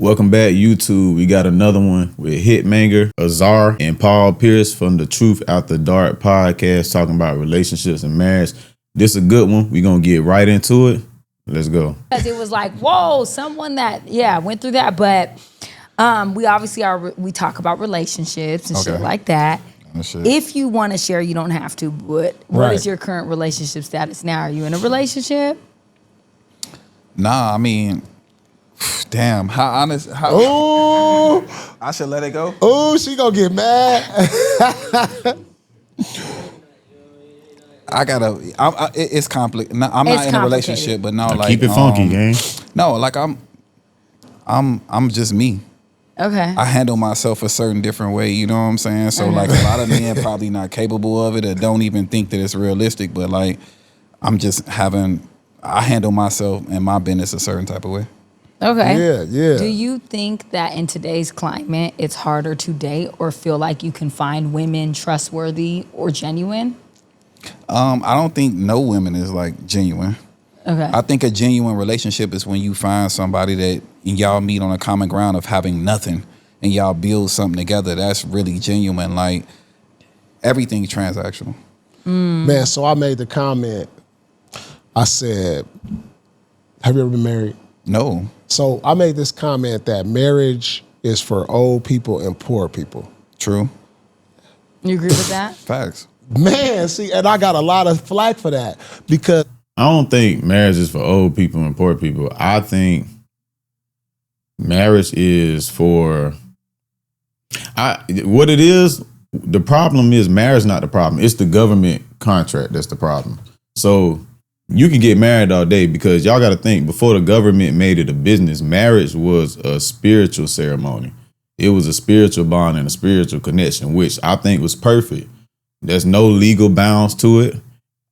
Welcome back, YouTube. We got another one with Hitmaka, Azar, and Paul Pierce from the Truth After Dark podcast talking about relationships and marriage. This is a good one. We're going to get right into it. Let's go. Because it was like, whoa, someone that, went through that. But we obviously we talk about relationships and shit like that. If you want to share, you don't have to. But what is your current relationship status now? Are you in a relationship? Nah, I mean, damn, how honest? Oh, I should let it go? oh, she gonna get mad. It's complicated. No, I'm not in a relationship, but no, Now like keep it funky, gang. No, like I'm just me. Okay. I handle myself a certain different way, you know what I'm saying? So like a lot of men probably not capable of it or don't even think that it's realistic, but like I handle myself and my business a certain type of way. Okay. Yeah. Do you think that in today's climate, it's harder to date or feel like you can find women trustworthy or genuine? I don't think no women is like genuine. Okay. I think a genuine relationship is when you find somebody that y'all meet on a common ground of having nothing and y'all build something together. That's really genuine. Like everything's transactional. Man, so I made the comment. I said, have you ever been married? No. So I made this comment that marriage is for old people and poor people. True. You agree with that? Facts. Man, see, and I got a lot of flack for that because I don't think marriage is for old people and poor people. I think marriage is for what it is. The problem is marriage, not the problem. It's the government contract that's the problem. So you can get married all day because y'all got to think before the government made it a business, marriage was a spiritual ceremony. It was a spiritual bond and a spiritual connection, which I think was perfect. There's no legal bounds to it.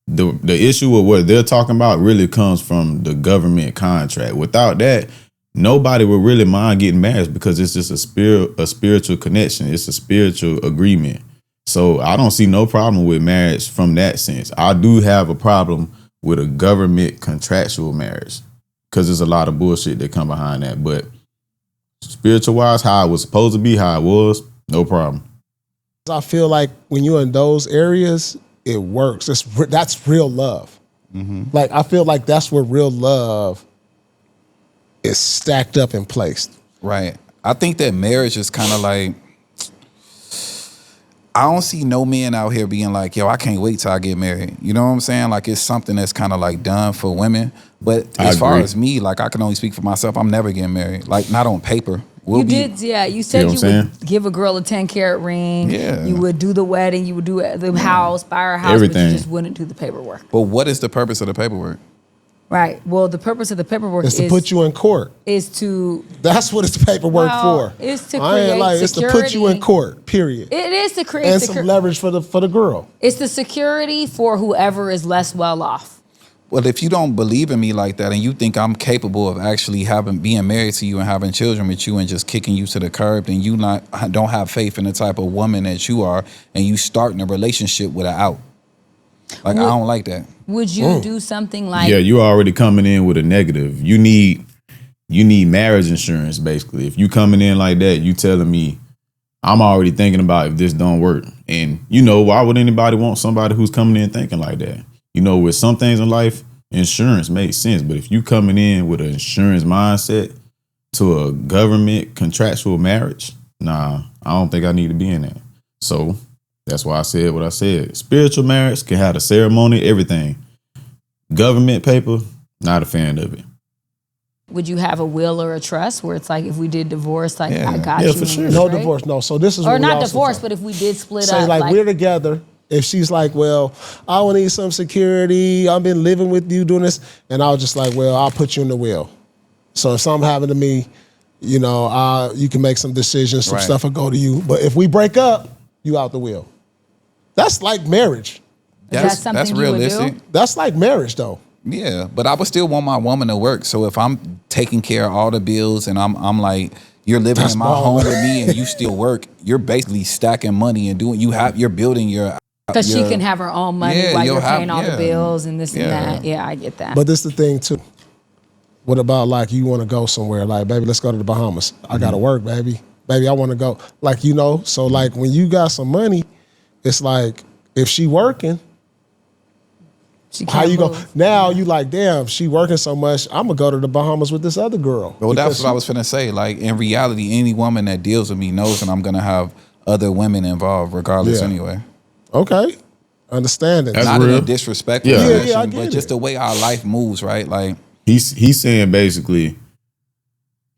The issue with what they're talking about really comes from the government contract. Without that, nobody would really mind getting married because it's just a spiritual connection. It's a spiritual agreement. So I don't see no problem with marriage from that sense. I do have a problem with a government contractual marriage because there's a lot of bullshit that come behind that. But spiritual wise, how it was supposed to be, how it was, no problem. I feel like when you're in those areas, it works. That's real love. Like I feel like that's where real love is stacked up and placed. Right. I think that marriage is kind of like, I don't see no men out here being like, yo, I can't wait till I get married. You know what I'm saying? Like it's something that's kind of like done for women. But as far as me, like I can only speak for myself. I'm never getting married. Like not on paper. You said you would give a girl a 10-carat ring. Yeah. You would do the wedding. You would do the house, buy her house, Everything. but you just wouldn't do the paperwork. But what is the purpose of the paperwork? Right. Well, the purpose of the paperwork It's to put you in court. Is to. That's what it's paperwork for. It's to I ain't create like it's to put you in court. Period. It is to create and some leverage for the girl. It's the security for whoever is less well off. Well, if you don't believe in me like that and you think I'm capable of actually being married to you and having children with you and just kicking you to the curb, then you don't have faith in the type of woman that you are and you starting a relationship with an out. Like, I don't like that. Would you do something like... Yeah, you're already coming in with a negative. You need marriage insurance, basically. If you coming in like that, you telling me, I'm already thinking about if this don't work. And, why would anybody want somebody who's coming in thinking like that? With some things in life, insurance makes sense. But if you coming in with an insurance mindset to a government contractual marriage, nah, I don't think I need to be in that. So that's why I said what I said. Spiritual marriage can have the ceremony, everything. Government paper, not a fan of it. Would you have a will or a trust where it's like if we did divorce, like I got you? For sure. No divorce, no. So this is or what not divorce, but if we did split say up, like we're together. If she's like, well, I will need some security. I've been living with you doing this. And I was just like, well, I'll put you in the will. So if something happened to me, you can make some decisions. Some stuff will go to you. But if we break up, you out the will. That's like marriage. That's realistic. Would do? That's like marriage, though. Yeah, but I would still want my woman to work. So if I'm taking care of all the bills and I'm like, you're living in my home with me and you still work, you're basically stacking money and you're building your... Because she can have her own money while you're paying all the bills and this and that. Yeah, I get that. But this is the thing, too. What about like you want to go somewhere? Like, baby, let's go to the Bahamas. I gotta work, baby. Baby, I want to go. Like, you know, so like when you got some money, it's like if she working, how you go? Now you like, damn, she working so much. I'm gonna go to the Bahamas with this other girl. Well, that's what I was finna say. Like in reality, any woman that deals with me knows that I'm gonna have other women involved, regardless. Anyway. Okay, understanding. That's Not real. in a disrespectful I fashion, get but just the way our life moves, right? Like he's saying basically,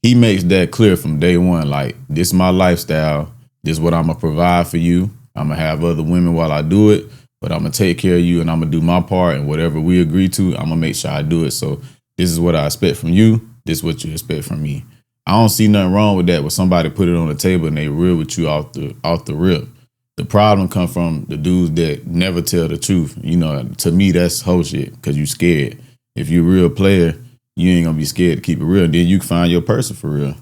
he makes that clear from day one. Like, this is my lifestyle. This is what I'm gonna provide for you. I'm gonna have other women while I do it, but I'm gonna take care of you and I'm gonna do my part, and whatever we agree to, I'm gonna make sure I do it. So this is what I expect from you. This is what you expect from me. I don't see nothing wrong with that. When somebody put it on the table and they real with you off the rip. The problem comes from the dudes that never tell the truth. You know, to me, that's whole shit because you scared. If you're a real player, you ain't gonna be scared to keep it real. Then you can find your person for real.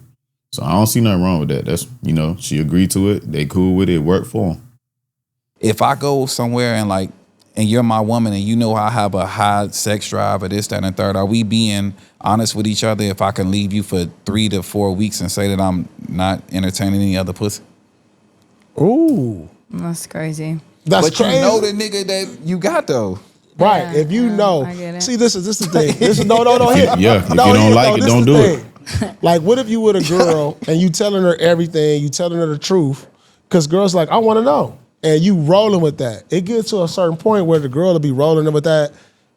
So I don't see nothing wrong with that. That's, you know, she agreed to it. They cool with it. It worked for them. if I go somewhere and you're my woman and you know I have a high sex drive or this, that, and third, are we being honest with each other if I can leave you for 3 to 4 weeks and say that I'm not entertaining any other pussy? Ooh. That's crazy. That's but crazy. You know the nigga that you got though. Right. Yeah, If you know. I get it. See, this is the thing. This is no. Yeah, if you don't like it, don't do it. Like, what if you with a girl and you telling her everything, you telling her the truth, because girls like, I want to know, and you rolling with that. It gets to a certain point where the girl will be rolling with that,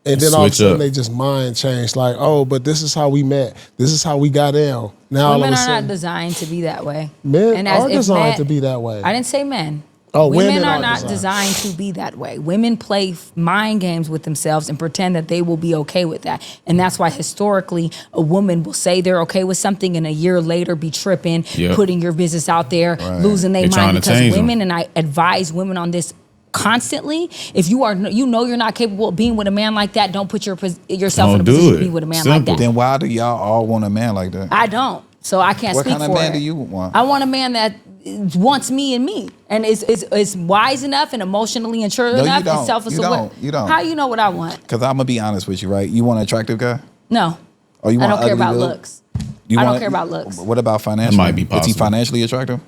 and then all of a sudden they just mind change. Like, oh, but this is how we met. This is how we got down. Now women all of a are sudden, not designed to be that way. men are if designed to be that way. I didn't say men. Oh, women are not designed to be that way. Women play mind games with themselves and pretend that they will be okay with that. And that's why historically a woman will say they're okay with something and a year later be tripping, putting your business out there, losing their mind, because women, and I advise women on this constantly, if you know you're not capable of being with a man like that, don't put yourself in a position to be with a man like that. Then why do y'all all want a man like that? I don't. So I can't speak for it. What kind of man do you want? I want a man that wants me and me, and is wise enough and emotionally mature enough and self-aware. You don't. How you know what I want? Because I'm gonna be honest with you, right? You want an attractive guy? No. Or you want I don't care about build? looks. I don't care about looks. What about financially? That might be possible. Is he financially attractive?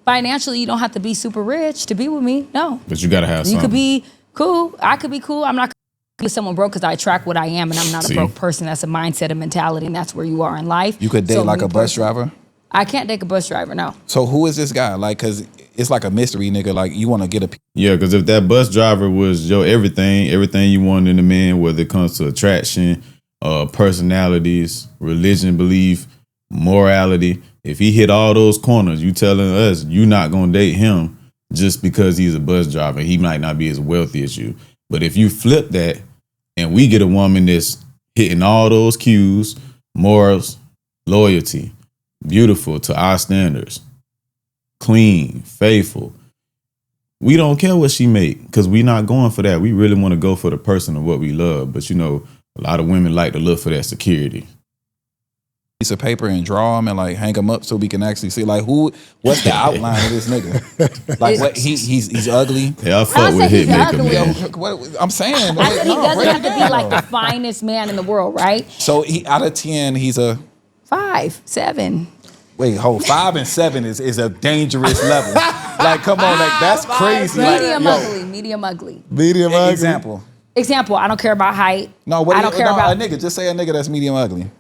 Financially, you don't have to be super rich to be with me. No. But you gotta have something. You could be cool. I could be cool. I'm not with someone broke because I attract what I am, and I'm not a broke person. That's a mindset and mentality, and that's where you are in life. You could date like a bus driver? I can't date a bus driver, no. So who is this guy? Like, because it's like a mystery, nigga. Like, you want to get a... Yeah, because if that bus driver was your everything you want in a man, whether it comes to attraction, personalities, religion, belief, morality, if he hit all those corners, you telling us you not going to date him just because he's a bus driver. He might not be as wealthy as you. But if you flip that and we get a woman that's hitting all those cues, morals, loyalty, beautiful to our standards, clean, faithful, we don't care what she make because we not going for that. We really want to go for the person of what we love. But you know, a lot of women like to look for that security. Piece of paper and draw them and like hang them up so we can actually see like what's the outline of this nigga? Like what he's ugly. Yeah, I fuck with Hitmaka, man. What I'm saying, I said he doesn't have to be like the finest man in the world, right? So out of 10, he's a 5, 7. Wait, 5 and 7 is a dangerous level. Like, come on, like that's crazy. Medium ugly. Medium ugly. Example, I don't care about height. No, I don't care about a nigga. Just say a nigga that's medium ugly.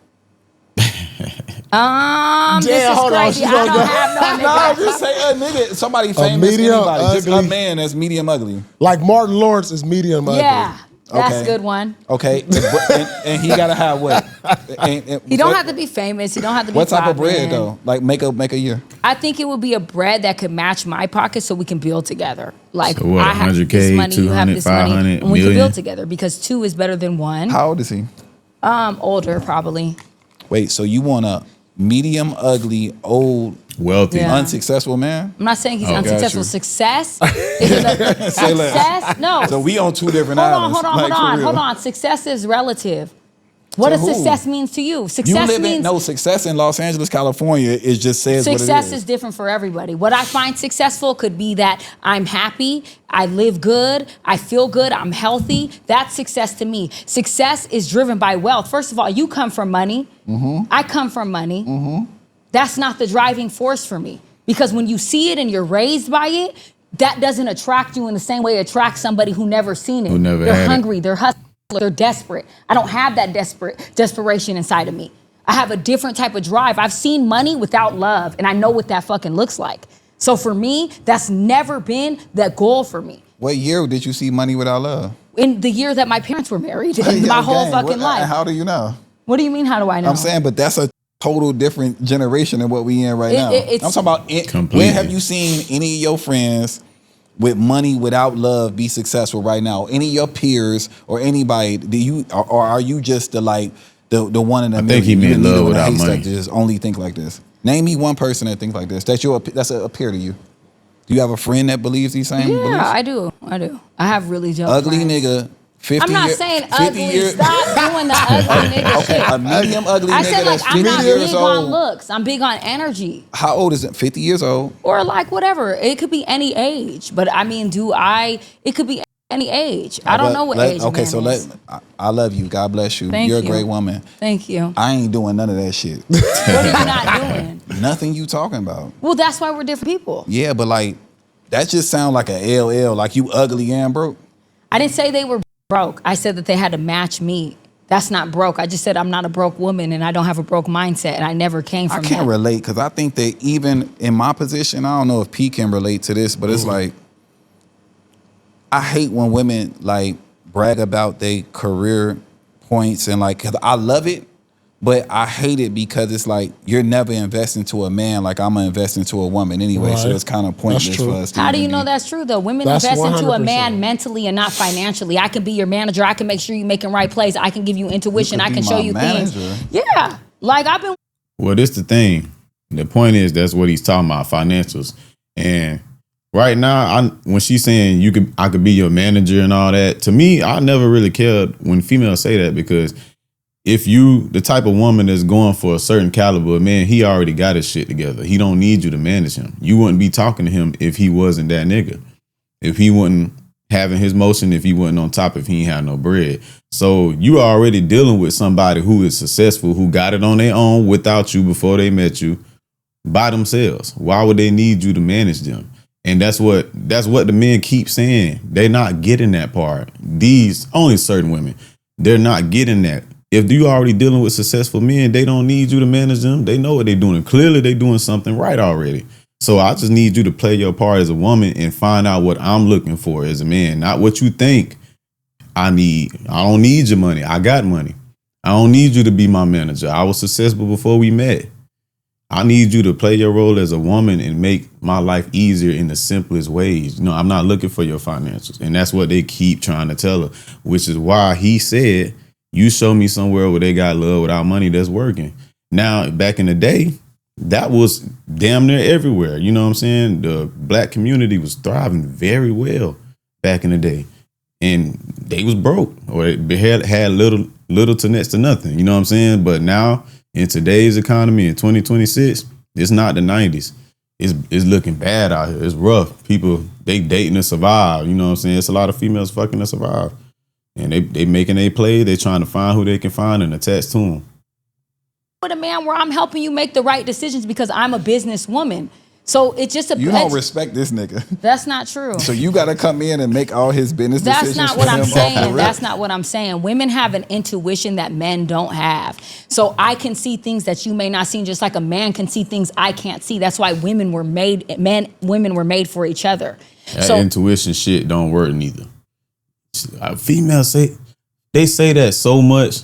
This is crazy. I don't have no nigga. No, just say a nigga. Somebody famous, anybody. Just a man that's medium ugly. Like Martin Lawrence is medium ugly. Yeah. That's a good one. Okay, and he gotta have what? He don't have to be famous. He don't have to be. What type of bread though? Like make a year. I think it would be a bread that could match my pocket, so we can build together. Like so what, I have 100K, this money, you have 200, this 500, money, and we million? can build together because 2 is better than 1. How old is he? Older probably. Wait, so you want a medium ugly, old, wealthy, unsuccessful man? I'm not saying he's unsuccessful. Success is success. No. So we on 2 different islands. Hold on. Success is relative. What does success means to you? Success means success in Los Angeles, California is just says success what it is. Is different for everybody. What I find successful could be that I'm happy, I live good, I feel good, I'm healthy. That's success to me. Success is driven by wealth. First of all, you come from money. I come from money. That's not the driving force for me. Because when you see it and you're raised by it, that doesn't attract you in the same way it attracts somebody who never seen it. They're hungry, they're hustling. They're desperate. I don't have that desperation inside of me. I have a different type of drive. I've seen money without love, and I know what that fucking looks like. So for me, that's never been the goal for me. What year did you see money without love? In the year that my parents were married, my whole fucking life. How do you know? What do you mean, how do I know? I'm saying, but that's a total different generation than what we in right now. I'm talking about when have you seen any of your friends with money without love be successful right now? Any of your peers or anybody, or are you just the one in the middle? I think he meant love without money. To just only think like this. Name me one person that thinks like this. That's a peer to you. Do you have a friend that believes these same beliefs? Yeah, I do. I have really dope ugly friends. Nigga. 50 I'm not saying ugly. Stop doing the ugly nigga shit. A medium ugly I nigga said that's 50 I'm not years big old. on looks. I'm big on energy. How old is it? 50 years old? Or like whatever. It could be any age. But I mean, it could be any age. I don't know what age. Okay, man so is. I love you. God bless you. Thank You're you. a great woman. Thank you. I ain't doing none of that shit. What are you not doing? Nothing you talking about. Well, that's why we're different people. Yeah, but like, that just sound like a LL, like you ugly and broke. I didn't say they were broke. I said that they had to match me. That's not broke. I just said I'm not a broke woman and I don't have a broke mindset and I never came from that. I can't relate because I think that even in my position, I don't know if P can relate to this, but it's like, I hate when women like brag about their career points and like, 'cause I love it, but I hate it because it's like, you're never investing to a man like I'm gonna invest into a woman anyway. Right. So it's kind of pointless for us. How do you know that's true though? Women invest into a man mentally and not financially. I can be your manager. I can make sure you're making right plays. I can give you intuition. I can show you things. Yeah. Like I've been. Well, this the thing. The point is that's what he's talking about, financials. And right now, when she's saying I could be your manager and all that, to me, I never really cared when females say that because if you the type of woman that's going for a certain caliber, man, he already got his shit together. He don't need you to manage him. You wouldn't be talking to him if he wasn't that nigga. If he wasn't having his motion, if he wasn't on top, if he ain't had no bread. So you are already dealing with somebody who is successful, who got it on their own without you before they met you by themselves. Why would they need you to manage them? And that's what the men keep saying. They're not getting that part. Only certain women, they're not getting that. If you already dealing with successful men, they don't need you to manage them. They know what they're doing. Clearly, they're doing something right already. So I just need you to play your part as a woman and find out what I'm looking for as a man, not what you think I need. I don't need your money. I got money. I don't need you to be my manager. I was successful before we met. I need you to play your role as a woman and make my life easier in the simplest ways. You know, I'm not looking for your financials. And that's what they keep trying to tell her, which is why he said, you show me somewhere where they got love without money that's working. Now, back in the day, that was damn near everywhere. You know what I'm saying? The black community was thriving very well back in the day. And they was broke or they had little to next to nothing. You know what I'm saying? But now in today's economy in 2026, it's not the 90s. It's looking bad out here. It's rough. People, they dating to survive. You know what I'm saying? It's a lot of females fucking to survive. And they making a play. They trying to find who they can find and attach to them. With a man where I'm helping you make the right decisions because I'm a businesswoman. So it's just you don't respect this nigga. That's not true. So you got to come in and make all his business decisions. That's not what I'm saying. That's not what I'm saying. Women have an intuition that men don't have. So I can see things that you may not see, just like a man can see things I can't see. That's why women were made for each other. That intuition shit don't work neither. Females say that so much,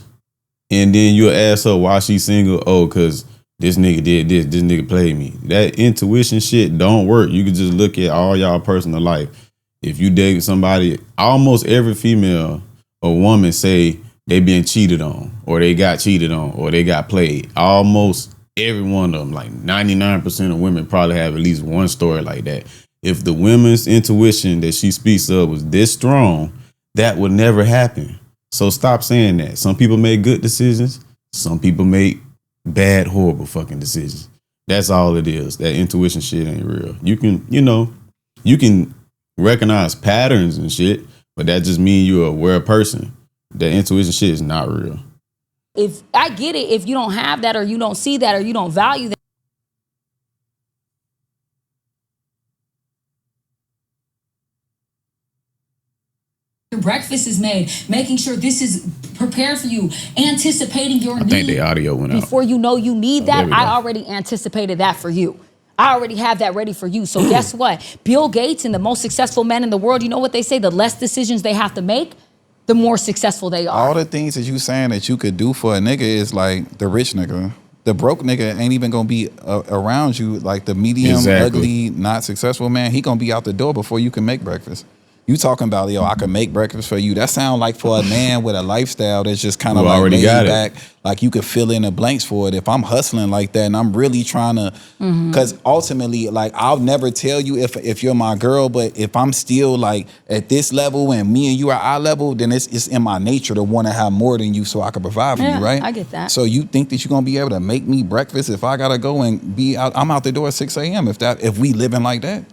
and then you'll ask her why she's single. Oh, because this nigga did this nigga played me. That intuition shit don't work. You can just look at all y'all personal life. If you date somebody, almost every female or woman say they been cheated on, or they got cheated on, or they got played. Almost every one of them, like 99% of women probably have at least one story like that. If the women's intuition that she speaks of was this strong, that would never happen. So stop saying that. Some people make good decisions. Some people make bad, horrible fucking decisions. That's all it is. That intuition shit ain't real. You can, you can recognize patterns and shit, but that just means you're an aware person. That intuition shit is not real. If I get it, if you don't have that or you don't see that or you don't value that. Breakfast is made, making sure this is prepared for you, anticipating your need. I think the audio went out. Before you know you need that, I already anticipated that for you. I already have that ready for you. So guess what? Bill Gates and the most successful men in the world, you know what they say? The less decisions they have to make, the more successful they are. All the things that you saying that you could do for a nigga is like the rich nigga. The broke nigga ain't even gonna be around you. Like the medium, ugly, not successful man, he gonna be out the door before you can make breakfast. You talking about, yo, I can make breakfast for you. That sound like for a man with a lifestyle that's just kind of like laid back, like you could fill in the blanks for it. If I'm hustling like that and I'm really trying to, because ultimately, like I'll never tell you if you're my girl, but if I'm still like at this level and me and you are our level, then it's in my nature to want to have more than you so I can provide for you, right? I get that. So you think that you're gonna be able to make me breakfast if I gotta go and be out? I'm out the door at 6 a.m. if we living like that.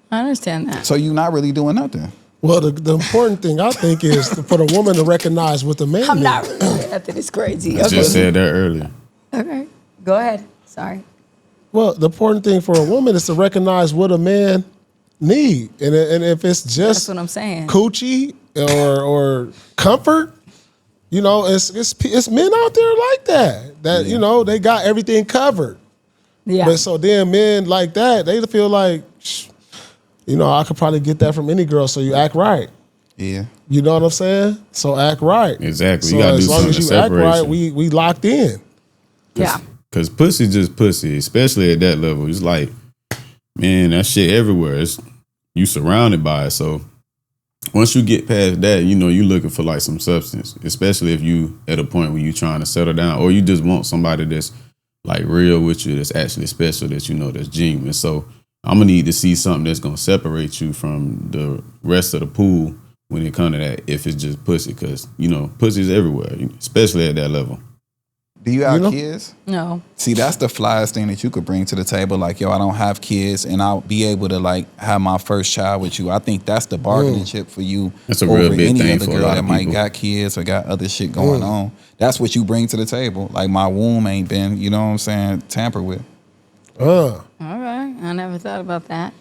I understand that. So you're not really doing nothing. Well, the important thing I think is for the woman to recognize what the man I'm needs. not really nothing. It's crazy. I just said that earlier. Okay, go ahead. Sorry. Well, the important thing for a woman is to recognize what a man need, and if it's just That's what I'm saying. Coochie or comfort, it's men out there like that. That they got everything covered. Yeah. But so then men like that, they feel like, I could probably get that from any girl. So you act right. Yeah. You know what I'm saying? So act right. Exactly. So You gotta do as long something as to you act separate right, you. we locked in. Yeah. Cause pussy just pussy, especially at that level. It's like, man, that shit everywhere. You surrounded by it. So once you get past that, you looking for like some substance, especially if you at a point where you trying to settle down or you just want somebody that's like real with you, that's actually special, that that's genuine. So I'm gonna need to see something that's gonna separate you from the rest of the pool when it comes to that. If it's just pussy, because pussy's everywhere, especially at that level. Do you have kids? No. See, that's the flyest thing that you could bring to the table. Like, yo, I don't have kids, and I'll be able to like have my first child with you. I think that's the bargaining chip for you. That's a real big any thing other for a girl lot that of might people. got kids or got other shit going on. That's what you bring to the table. Like my womb ain't been, you know what I'm saying, tampered with. All right. I never thought about that.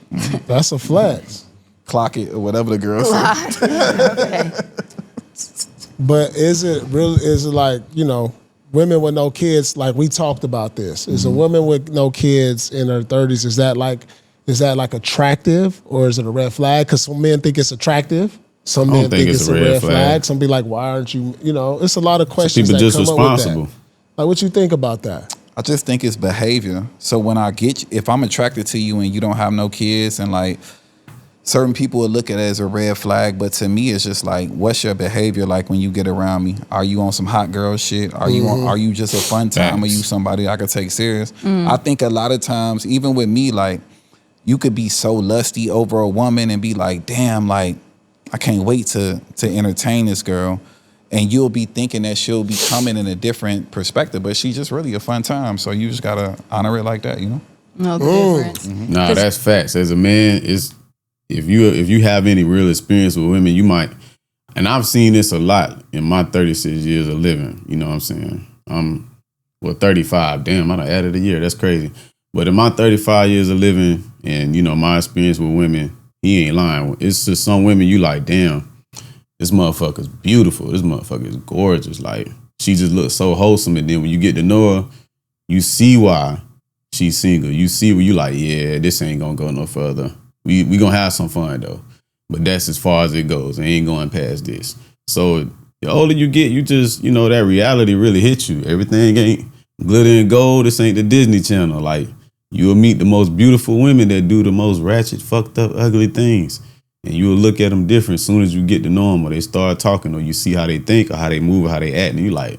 That's a flex. Clock it or whatever the girl said. Okay. But is it like, women with no kids, like we talked about this. Is a woman with no kids in her 30s, is that like attractive or is it a red flag? Because some men think it's attractive. Some men think it's a red flag. Some be like, why aren't you, it's a lot of questions that come up with that. Like, what you think about that? I just think it's behavior. So when if I'm attracted to you and you don't have no kids, and like certain people will look at it as a red flag, but to me it's just like, what's your behavior like when you get around me? Are you on some hot girl shit? Are you just a fun time? Are you somebody I could take serious? I think a lot of times, even with me, like you could be so lusty over a woman and be like, damn, like I can't wait to entertain this girl. And you'll be thinking that she'll be coming in a different perspective, but she's just really a fun time. So you just gotta honor it like that, No difference. Nah, that's facts. As a man, if you have any real experience with women, you might. And I've seen this a lot in my 36 years of living. You know what I'm saying? I'm 35. Damn, I done added a year. That's crazy. But in my 35 years of living, and my experience with women, he ain't lying. It's just some women you like, damn. This motherfucker's beautiful. This motherfucker's gorgeous. Like, she just looks so wholesome. And then when you get to know her, you see why she's single. You see where you like, yeah, this ain't gonna go no further. We gonna have some fun though. But that's as far as it goes. It ain't going past this. So the older you get, you just, that reality really hits you. Everything ain't glitter and gold. This ain't the Disney Channel. Like, you'll meet the most beautiful women that do the most ratchet, fucked up, ugly things. And you'll look at them different as soon as you get to know them, or they start talking, or you see how they think, or how they move, or how they act, and you like,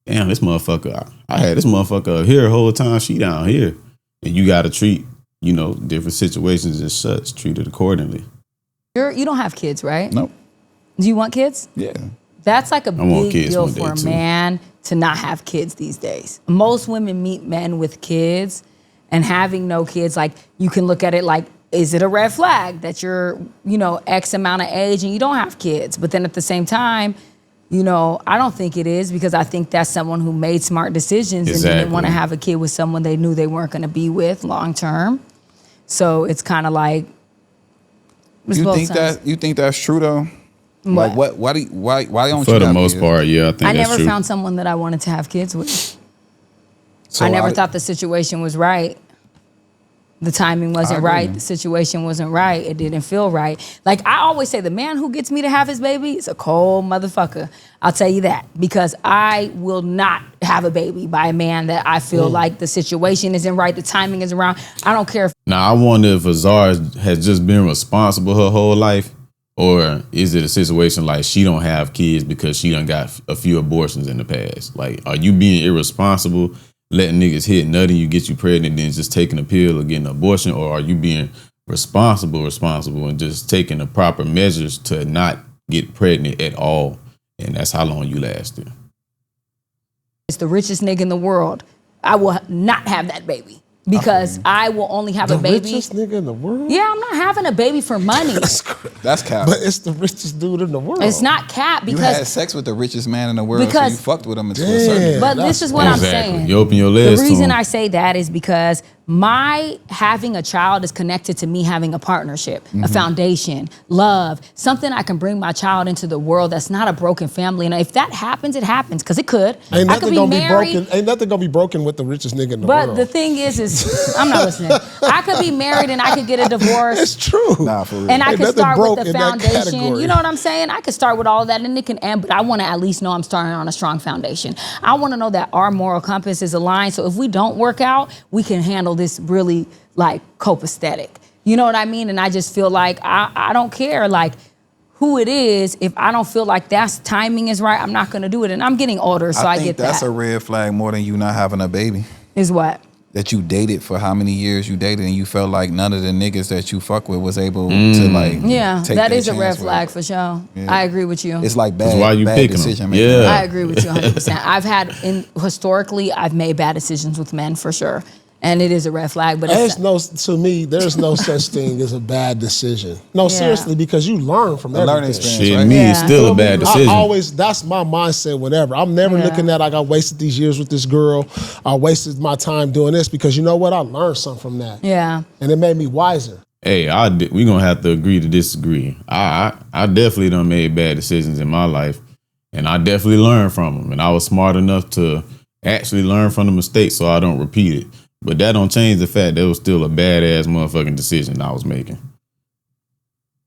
damn, this motherfucker, I had this motherfucker up here the whole time, she down here. And you got to treat, different situations as such, treat it accordingly. You don't have kids, right? Nope. Do you want kids? Yeah. That's like a big deal for a too. man to not have kids these days. Most women meet men with kids, and having no kids, like, you can look at it like, is it a red flag that you're, X amount of age and you don't have kids? But then at the same time, I don't think it is, because I think that's someone who made smart decisions and didn't want to have a kid with someone they knew they weren't going to be with long term. So it's kind of like, you think that's true though? What? Like why don't For you the have most kids? part, yeah, I think I that's never true. found someone that I wanted to have kids with. So I never thought the situation was right. The timing wasn't right. The situation wasn't right. It didn't feel right. Like, I always say, the man who gets me to have his baby is a cold motherfucker. I'll tell you that. Because I will not have a baby by a man that I feel like the situation isn't right, the timing isn't around. I don't care if... Now, I wonder if Azar has just been responsible her whole life, or is it a situation like she don't have kids because she done got a few abortions in the past? Like, are you being irresponsible, letting niggas hit nutting you, get you pregnant, then just taking a pill or getting an abortion? Or are you being responsible and just taking the proper measures to not get pregnant at all? And that's how long you lasted. it's the richest nigga in the world, I will not have that baby. Because I will only have a baby. The richest nigga in the world? Yeah, I'm not having a baby for money. That's cap. But it's the richest dude in the world. It's not cap, You because... had sex with the richest man in the world, so Because- you fucked with him until a certain... But this is what I'm saying. You open your The legs to reason him. I say that is because my having a child is connected to me having a partnership, a foundation, love, something I can bring my child into the world that's not a broken family. And if that happens, it happens, because it could. Ain't I could nothing be gonna be married. broken. Ain't nothing gonna be broken with the richest nigga in the But world. the thing is I'm not listening. I could be married and I could get a divorce. It's true. Nah, for real. And I Ain't could nothing start broke with the in that foundation. category. You know what I'm saying? I could start with all of that and it can end, but I want to at least know I'm starting on a strong foundation. I want to know that our moral compass is aligned. So if we don't work out, we can handle this really like copacetic. You know what I mean? And I just feel like I don't care like who it is. If I don't feel like that's timing is right, I'm not going to do it. And I'm getting older, so I think get that's that. a red flag more than you not having a baby. Is what? That you dated for how many years you dated and you felt like none of the niggas that you fuck with was able to like Yeah, take that is a chance red with. flag for sure. Yeah. I agree with you. It's like bad, why you bad picking 'em. decision making. Yeah. I agree with you 100%. Historically, I've made bad decisions with men for sure. And it is a red flag, but There's no such thing as a bad decision. No, seriously, because you learn from everything. learning experience. Shit, right? me, Yeah. it's still a bad decision. That's my mindset, whatever. I'm never looking at, like, I wasted these years with this girl. I wasted my time doing this, because you know what? I learned something from that. Yeah. And it made me wiser. Hey, we gonna have to agree to disagree. I definitely done made bad decisions in my life, and I definitely learned from them. And I was smart enough to actually learn from the mistakes so I don't repeat it. But that don't change the fact that it was still a badass motherfucking decision I was making.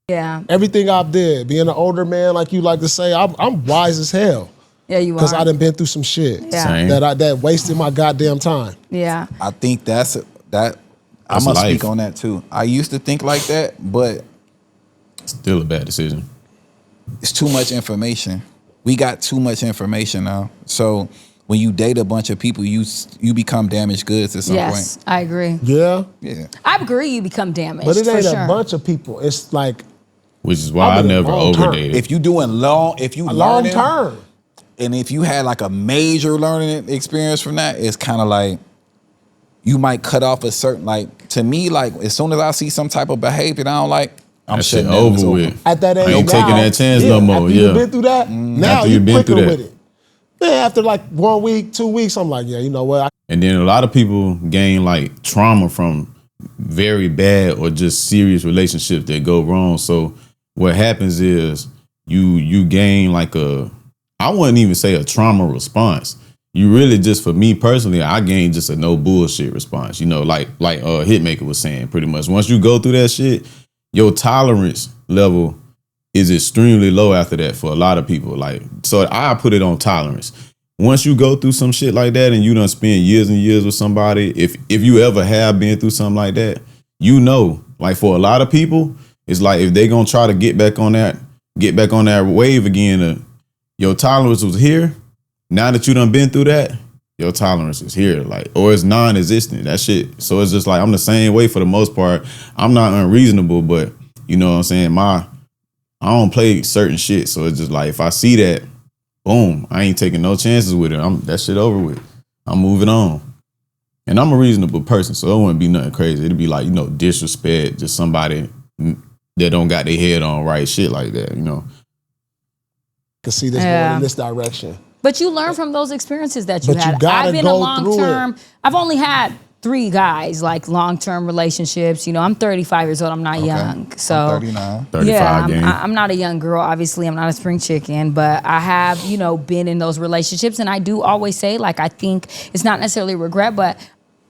Yeah. Everything I did, being an older man, like you like to say, I'm wise as hell. Yeah, you are. Because I done been through some shit Yeah. Same. that wasted my goddamn time. Yeah. I think that I That's must life. speak on that too. I used to think like that, but Still a bad decision. it's too much information. We got too much information now. So when you date a bunch of people, you become damaged goods at some Yes, point. I agree. Yeah. Yeah. I agree you become damaged. But it for ain't sure. a bunch of people. It's like Which is why I I'm in the never long term. overdated. If you doing long long term. and if you had like a major learning experience from that, it's kind of like you might cut off a certain, like, to me, like, as soon as I see some type of behavior that I don't like, I'm that shit shutting down. It's over with. At that age, I ain't now, taking that chance no more. After Yeah. you've been through that, now After you're you've been quicker through that. with it. Man, after like 1 week, 2 weeks, I'm like, yeah, you know what? And then a lot of people gain like trauma from very bad or just serious relationships that go wrong. So what happens is you gain like I wouldn't even say a trauma response. You really just, for me personally, I gained just a no bullshit response. You know, like Hitmaka was saying, pretty much. Once you go through that shit, your tolerance level is extremely low after that for a lot of people. Like, so I put it on tolerance. Once you go through some shit like that and you done spend years and years with somebody, if you ever have been through something like that, you know, like for a lot of people, it's like if they gonna try to get back on that wave again, your tolerance was here. Now that you done been through that, your tolerance is here, like, or it's non-existent. That shit. So it's just like I'm the same way for the most part. I'm not unreasonable, but you know what I'm saying? I don't play certain shit. So it's just like if I see that, boom, I ain't taking no chances with it. That shit over with. I'm moving on. And I'm a reasonable person, so it wouldn't be nothing crazy. It'd be like, disrespect, just somebody that don't got their head on right, shit like that, Can see this going in this direction. But you learn from those experiences that you had. You gotta I've been go a long-term, I've only had 3 guys, like long-term relationships. I'm 35 years old. I'm not young. So I'm 39. 35 I'm not a young girl. Obviously, I'm not a spring chicken, but I have, been in those relationships. And I do always say, like, I think it's not necessarily regret, but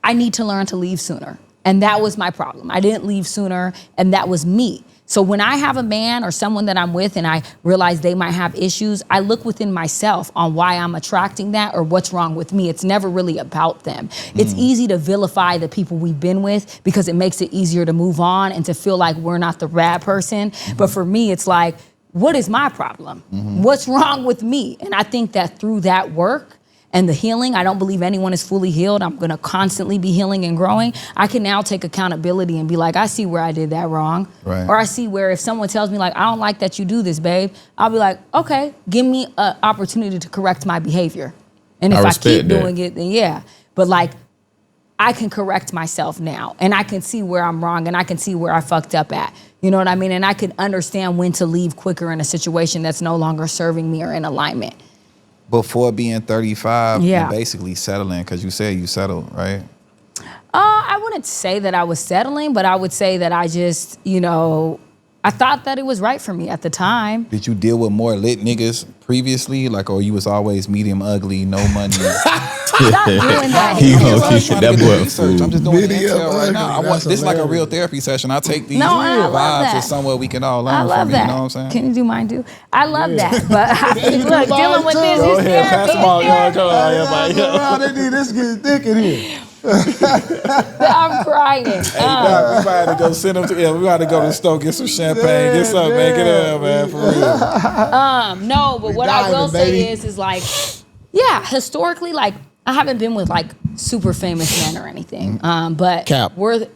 I need to learn to leave sooner. And that was my problem. I didn't leave sooner, and that was me. So when I have a man or someone that I'm with and I realize they might have issues, I look within myself on why I'm attracting that or what's wrong with me. It's never really about them. It's easy to vilify the people we've been with because it makes it easier to move on and to feel like we're not the bad person. But for me, it's like, what is my problem? What's wrong with me? And I think that through that work, and the healing, I don't believe anyone is fully healed. I'm gonna constantly be healing and growing. I can now take accountability and be like, I see where I did that wrong. Right. Or I see where if someone tells me like, I don't like that you do this, babe, I'll be like, okay, give me an opportunity to correct my behavior. And if I keep doing it, then yeah. But like, I can correct myself now and I can see where I'm wrong and I can see where I fucked up at. You know what I mean? And I can understand when to leave quicker in a situation that's no longer serving me or in alignment. Before being 35 and basically settling, because you said you settled, right? I wouldn't say that I was settling, but I would say that I just, I thought that it was right for me at the time. Did you deal with more lit niggas previously? Like, or you was always medium ugly, no money? Stop doing that. That boy a fool. I'm just doing the intel right now. This is like a real therapy session. I take these vibes to somewhere we can all learn from. That. You know what I'm saying? Can you do mine too? I love that. But look, dealing with this is therapy. This getting thick in here. I'm crying. We about to go send them to. Yeah, we about to go to the store, get some champagne, get something, man. Get it up, man, for real. No, but what I will say is like, yeah, historically, like I haven't been with like super famous men or anything. But we're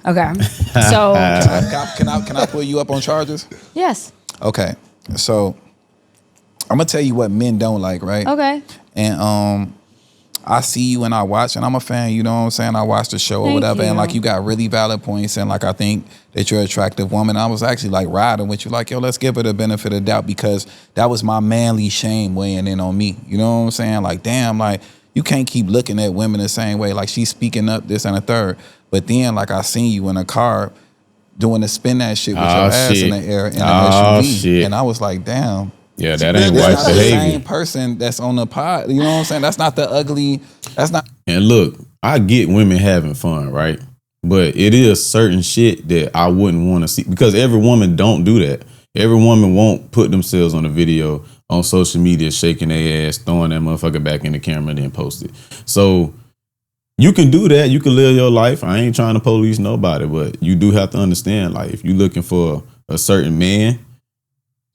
okay. So can I pull you up on charges? Yes. Okay, so I'm gonna tell you what men don't like, right? Okay. And I see you and I watch, and I'm a fan, you know what I'm saying? I watch the show or whatever, and like you got really valid points, and like I think that you're an attractive woman. I was actually like riding with you, like, yo, let's give her the benefit of the doubt, because that was my manly shame weighing in on me. You know what I'm saying? Like, damn, like you can't keep looking at women the same way. Like she's speaking up, this and a third. But then like I seen you in a car doing the spin that shit with your ass in the air in an SUV. And I was like, damn. Yeah, that ain't white behavior. The same person that's on the pod. You know what I'm saying? That's not the ugly. That's not. And look, I get women having fun, right? But it is certain shit that I wouldn't want to see, because every woman don't do that. Every woman won't put themselves on a video on social media, shaking their ass, throwing that motherfucker back in the camera, and then post it. So you can do that. You can live your life. I ain't trying to police nobody, but you do have to understand, like, if you're looking for a certain man,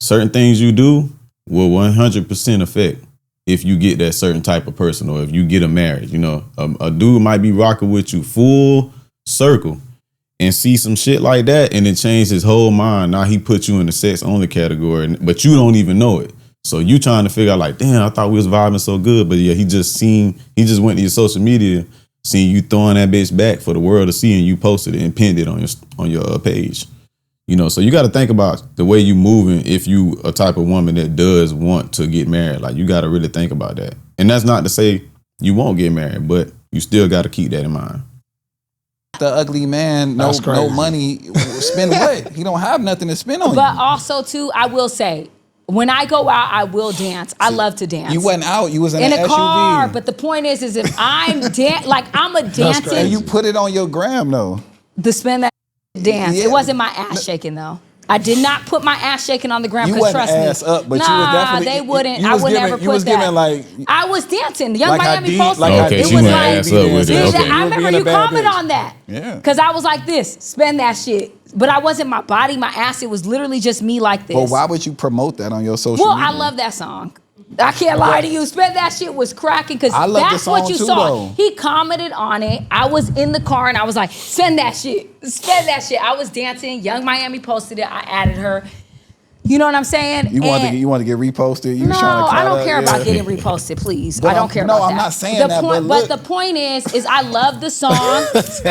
certain things you do will 100% affect if you get that certain type of person, or if you get a marriage. You know, a dude might be rocking with you full circle and see some shit like that, and it change his whole mind. Now he put you in the sex only category, but you don't even know it. So you trying to figure out like, damn, I thought we was vibing so good, but yeah, he just went to your social media, seen you throwing that bitch back for the world to see, and you posted it and pinned it on your page. You know, so you got to think about the way you moving if you a type of woman that does want to get married. Like, you got to really think about that. And that's not to say you won't get married, but you still got to keep that in mind. The ugly man, no money, spend what? He don't have nothing to spend on. But also, too, I will say, when I go out, I will dance. I love to dance. You wasn't out. You was in an a SUV. car. But the point is if I'm I'm a dancing. And you put it on your gram, though. To spend that dance. Yeah. It wasn't my ass shaking, though. I did not put my ass shaking on the ground, because trust me. Ass up, but you was definitely, they wouldn't. I would never put that. I was dancing. Young Miami posted it. It was like, I remember you comment on that. Yeah. Because I was like this, spend that shit. But I wasn't my body, my ass. It was literally just me like this. Well, why would you promote that on your social media? Well, I love that song. I can't lie to you. Spend that shit was cracking, because that's what you saw. Though. He commented on it. I was in the car and I was like, spend that shit. Spend that shit. I was dancing. Young Miami posted it. I added her. You know what I'm saying? You want to get reposted? You no, trying to I don't care about getting reposted, please. But I don't care about that. No, I'm not saying that. But the point is I love the song.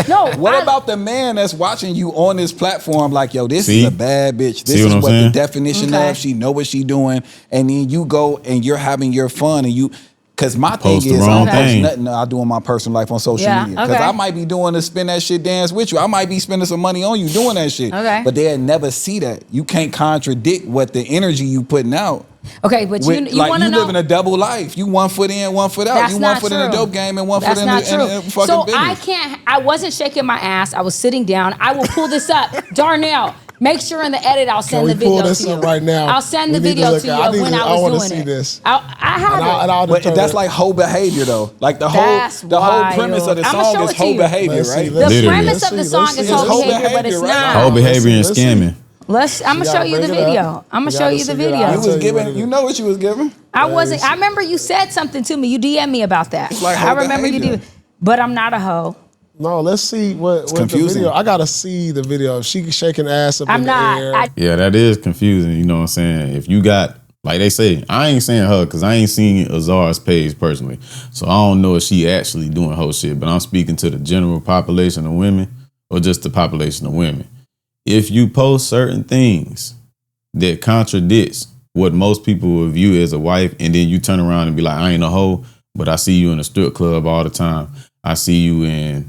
No. What about the man that's watching you on this platform like, yo, this is a bad bitch. This is what the definition of. She know what she doing. And then you go and you're having your fun and you... Because my thing is, I don't post nothing I do in my personal life on social media. Because I might be doing the spin that shit dance with you. I might be spending some money on you doing that shit. Okay. But they'll never see that. You can't contradict what the energy you putting out. Okay, but you want to know... You living a double life. You 1 foot in, 1 foot out. That's you 1 foot in the dope game and 1 foot in the fucking so business. I wasn't shaking my ass. I was sitting down. I will pull this up. Darnell, make sure in the edit I'll send the video to you. Can we pull this up right now? I'll send the video to you of when I was doing it. This. I have it. But that's like whole behavior though. Like the whole premise of the song is whole behavior, right? The premise of the song is whole behavior, but it's not. Whole behavior and scamming. I'm gonna show you the video. I'm gonna show you the video. You was giving. You know what you was giving. I wasn't. I remember you said something to me. You DM'd me about that. It's like I remember you did. But I'm not a hoe. No, let's see what the video. I gotta see the video. She shaking ass up in the air. Yeah, that is confusing. You know what I'm saying? If you got, like they say, I ain't saying her because I ain't seen Azar's page personally, so I don't know if she actually doing whole shit. But I'm speaking to the general population of women or just the population of women. If you post certain things that contradicts what most people will view as a wife, and then you turn around and be like, I ain't a hoe, but I see you in a strip club all the time. I see you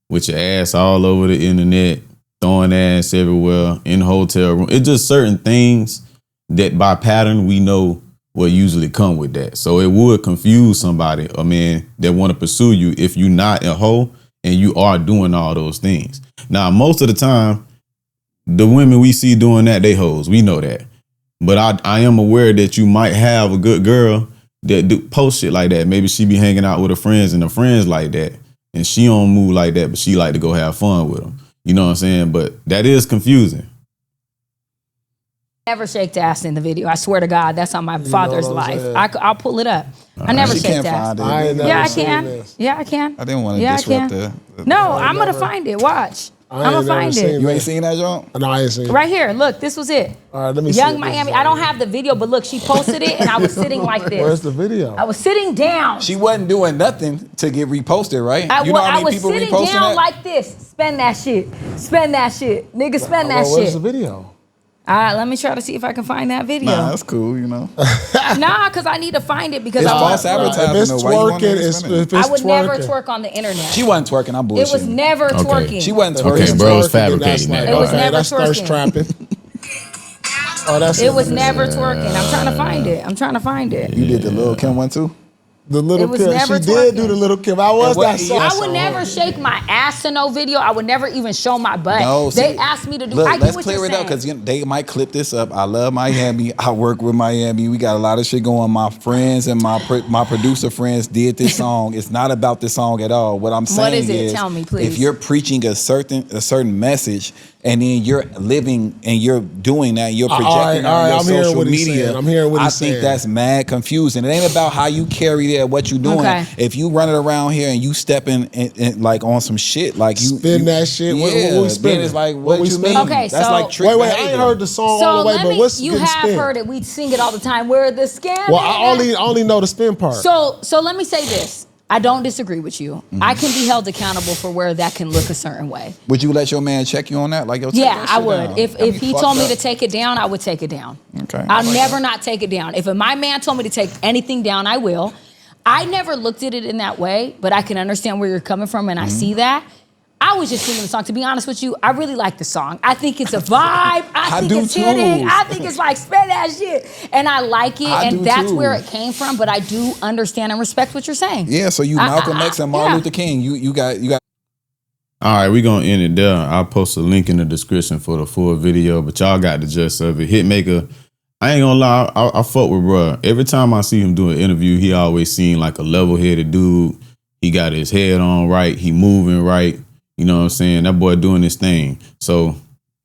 with your ass all over the internet, throwing ass everywhere, in the hotel room. It's just certain things that by pattern we know what usually come with that. So it would confuse somebody, a man that want to pursue you if you're not a hoe and you are doing all those things. Now, most of the time, the women we see doing that, they hoes. We know that. But I am aware that you might have a good girl that do post shit like that. Maybe she be hanging out with her friends and her friends like that. And she don't move like that, but she like to go have fun with them. You know what I'm saying? But that is confusing. Never shaked ass in the video. I swear to God, that's on my father's life. I'll pull it up. I never shaked ass. Yeah, I can. Yeah, I can. I didn't want to disrupt the... No, I'm going to find it. Watch. I'm going to find it. You ain't seen that, John? No, I ain't seen it. Right here. Look, this was it. All right, let me see. Young Miami. I don't have the video, but look, she posted it and I was sitting like this. Where's the video? I was sitting down. She wasn't doing nothing to get reposted, right? I was sitting down like this. Spend that shit. Spend that shit. Nigga, spend that shit. Where's the video? All right, let me try to see if I can find that video. Nah, that's cool, you know. Nah, because I need to find it because it's false advertising. If it's twerking, I would never twerk on the internet. She wasn't twerking. I'm bullshitting. It was never twerking. She wasn't twerking. Okay, bro, it's fabricating that. It was never that's thirst trapping. It was never twerking. I'm trying to find it. I'm trying to find it. You did the Lil Kim one too? The Little Kim. She did do the Little Kim. I would never shake my ass in no video. I would never even show my butt. No, they asked me to do. Look, let's clear it up because they might clip this up. I love Miami. I work with Miami. We got a lot of shit going. My friends and my producer friends did this song. It's not about this song at all. What I'm saying is, what is it? Tell me, please. If you're preaching a certain message and then you're living and you're doing that, you're projecting on your social media. I'm hearing what he's saying. I think that's mad confusing. It ain't about how you carry that, what you doing. Okay. If you running around here and you stepping in like on some shit, like you spin that shit. Yeah, what we spin? It's like what you mean? Okay, that's so like trick wait, I ain't heard the song all the way, but what's you have spin? Heard it? We sing it all the time. Where the scam? Well, I only know the spin part. So let me say this. I don't disagree with you. Mm-hmm. I can be held accountable for where that can look a certain way. Would you let your man check you on that? Like, yeah, I would. Down. If he told me to take it down, I would take it down. Okay. I'll never not take it down. If my man told me to take anything down, I will. I never looked at it in that way, but I can understand where you're coming from, and I see that. I was just singing the song. To be honest with you, I really like the song. I think it's a vibe. I think it's hitting. I think it's like, spend that shit. And I like it, and that's where it came from. But I do understand and respect what you're saying. Yeah, so you Malcolm X and Martin Luther King. You got. All right, we're going to end it there. I'll post a link in the description for the full video, but y'all got the gist of it. Hitmaka, I ain't gonna lie, I fuck with bruh. Every time I see him do an interview, he always seem like a level-headed dude. He got his head on right. He moving right. You know what I'm saying? That boy doing his thing. So,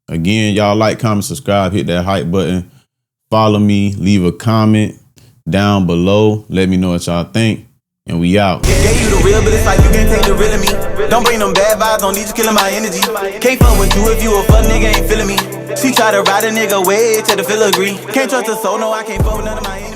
again, y'all like, comment, subscribe, hit that hype button. Follow me. Leave a comment down below. Let me know what y'all think. And we out. real, but it's like you can't take the real of me. Don't bring them bad vibes, don't need you killing my energy. Can't fuck with you if you a fuck nigga, ain't feeling me. She try to ride a nigga way to the filigree. Can't trust her soul, no, I can't fuck with none of my